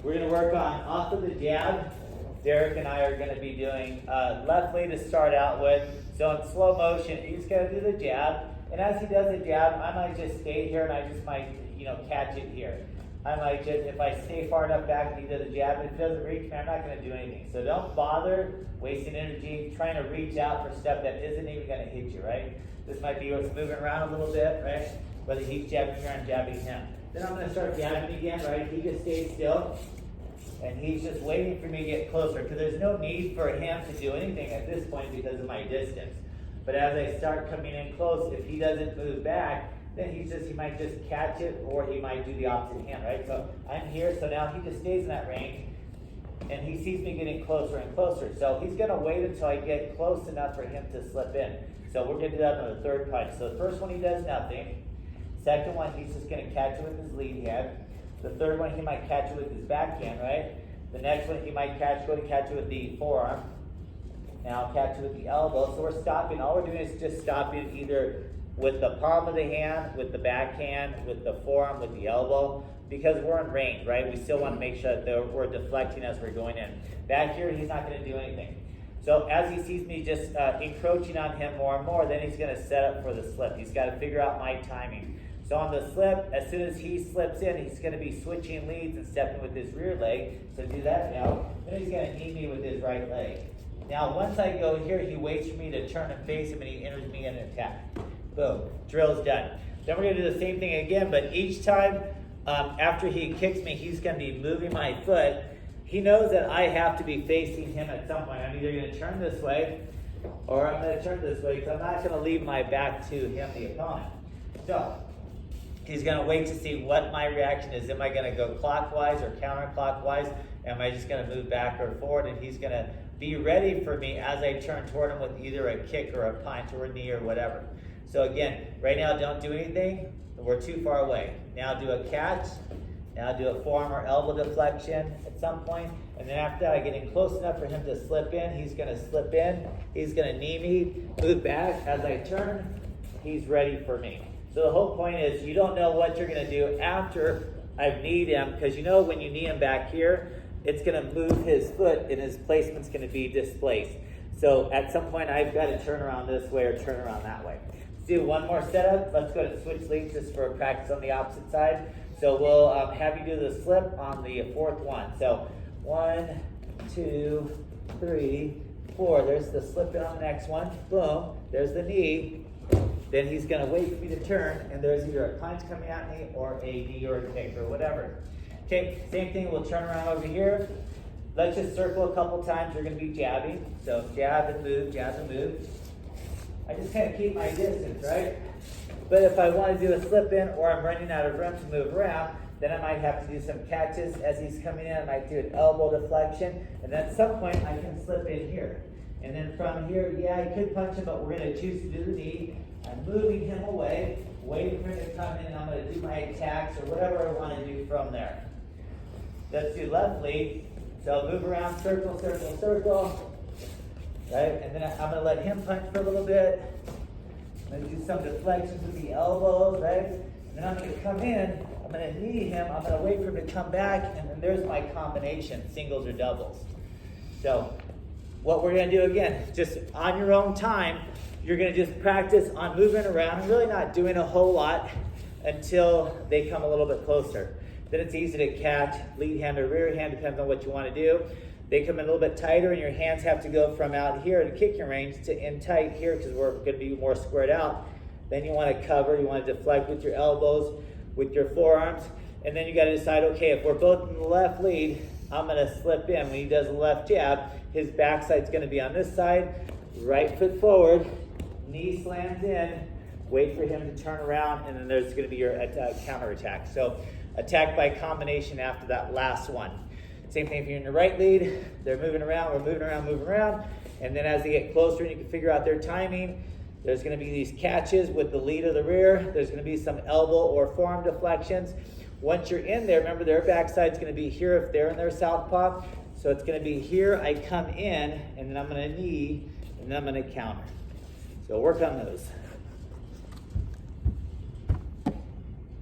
We're going to work on off of the jab. Derek and I are going to be doing left lead to start out with. So in slow motion, he's going to do the jab. And as he does the jab, I might just stay here and I just might, catch it here. I might just, if I stay far enough back and he does a jab, and if it doesn't reach me, I'm not going to do anything. So don't bother wasting energy trying to reach out for stuff that isn't even going to hit you, right? This might be what's moving around a little bit, right? Whether he's jabbing here, I'm jabbing him. Then I'm going to start jabbing again, right? He just stays still. And he's just waiting for me to get closer, because there's no need for him to do anything at this point because of my distance. But as I start coming in close, if he doesn't move back, then he might just catch it, or he might do the opposite hand, right? So I'm here, so now he just stays in that range, and he sees me getting closer and closer. So he's going to wait until I get close enough for him to slip in. So we're going to do that on the third punch. So the first one, he does nothing. Second one, he's just going to catch it with his lead hand. The third one, he might catch it with his backhand, right? The next one, he might go to catch it with the forearm. Now catch it with the elbow. So we're stopping. All we're doing is just stopping either with the palm of the hand, with the backhand, with the forearm, with the elbow, because we're in range, right? We still want to make sure that we're deflecting as we're going in. Back here, he's not going to do anything. So as he sees me just encroaching on him more and more, then he's going to set up for the slip. He's got to figure out my timing. So on the slip, as soon as he slips in, he's going to be switching leads and stepping with his rear leg. So do that now. Then he's going to knee me with his right leg. Now once I go here, he waits for me to turn and face him, and he enters me in an attack. Boom. Drill's done. Then we're going to do the same thing again, but each time after he kicks me, he's going to be moving my foot. He knows that I have to be facing him at some point. I'm either going to turn this way or I'm going to turn this way, because I'm not going to leave my back to him, the opponent. So he's going to wait to see what my reaction is. Am I going to go clockwise or counterclockwise? Am I just going to move back or forward? And he's going to be ready for me as I turn toward him with either a kick or a punch or a knee or whatever. So again, right now don't do anything. We're too far away. Now do a catch. Now do a forearm or elbow deflection at some point. And then after that, I get in close enough for him to slip in. He's going to slip in. He's going to knee me, move back. As I turn, he's ready for me. So the whole point is you don't know what you're going to do after I've kneed him, because when you knee him back here, it's going to move his foot and his placement's going to be displaced. So at some point, I've got to turn around this way or turn around that way. Let's do one more setup. Let's go to switch leads just for a practice on the opposite side. So we'll have you do the slip on the fourth one. So 1, 2, 3, 4. There's the slip in on the next one. Boom. There's the knee. Then he's going to wait for me to turn, and there's either a punch coming at me or a knee or a kick or whatever. Okay, same thing. We'll turn around over here. Let's just circle a couple times. You're going to be jabbing. So jab and move, jab and move. I just kind of keep my distance, right? But if I want to do a slip in, or I'm running out of room to move around, then I might have to do some catches as he's coming in. I might do an elbow deflection, and then at some point I can slip in here. And then from here, I could punch him, but we're going to choose to do the knee. I'm moving him away, waiting for him to come in, and I'm going to do my attacks or whatever I want to do from there. Let's do left lead. So move around, circle, circle, circle. Right? And then I'm going to let him punch for a little bit. I'm going to do some deflections with the elbows, right? And then I'm going to come in, I'm going to knee him, I'm going to wait for him to come back, and then there's my combination, singles or doubles. So what we're going to do again, just on your own time, you're going to just practice on moving around and really not doing a whole lot until they come a little bit closer. Then it's easy to catch, lead hand or rear hand, depends on what you want to do. They come in a little bit tighter, and your hands have to go from out here to kicking range to in tight here, because we're going to be more squared out. Then you want to cover, you want to deflect with your elbows, with your forearms, and then you got to decide, okay, if we're both in the left lead, I'm going to slip in. When he does the left jab, his backside's going to be on this side, right foot forward, knee slams in, wait for him to turn around, and then there's going to be your counter attack. So attack by combination after that last one. Same thing if you're in the right lead, they're moving around, we're moving around, and then as they get closer and you can figure out their timing, there's going to be these catches with the lead or the rear, there's going to be some elbow or forearm deflections. Once you're in there, remember their backside's going to be here if they're in their southpaw, so it's going to be here, I come in, and then I'm going to knee, and then I'm going to counter. So work on those.